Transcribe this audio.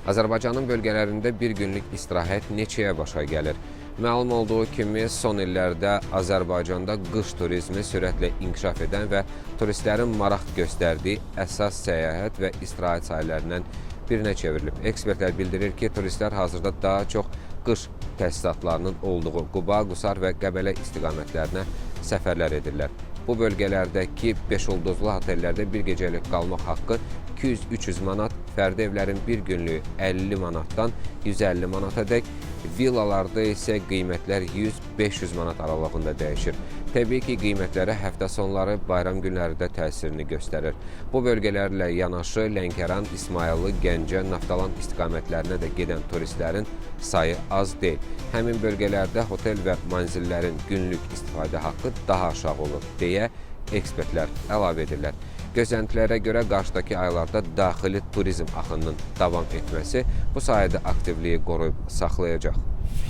Azərbaycanın bölgələrində bir günlük istirahət neçəyə başa gəlir? Məlum olduğu kimi, son illərdə Azərbaycanda qış turizmi sürətlə inkişaf edən və turistlərin maraq göstərdiyi əsas səyahət və istirahət sahələrindən birinə çevrilib. Ekspertlər bildirir ki, turistlər hazırda daha çox qış təsisatlarının olduğu Quba, Qusar və Qəbələ istiqamətlərinə səfərlər edirlər. Bu bölgələrdəki 5 ulduzlu otellərdə bir gecəlik qalmaq haqqı 200-300 manat, fərdi evlərin bir günlüyü 50 manatdan 150 manata dək, villalarda isə qiymətlər 100-500 manat aralığında dəyişir. Təbii ki, qiymətlərə həftə sonları, bayram günlərində təsirini göstərir. Bu bölgələrlə yanaşı Lənkəran, İsmayıllı, Gəncə, Naftalan istiqamətlərinə də gedən turistlərin sayı az deyil. Həmin bölgələrdə hotel və manzillərin günlük istifadə haqqı daha aşağı olur, deyə ekspertlər əlavə edirlər. Gözləntilərə görə qarşıdakı aylarda daxili turizm axınının davam etməsi bu sayədə aktivliyi qoruyub saxlayacaq.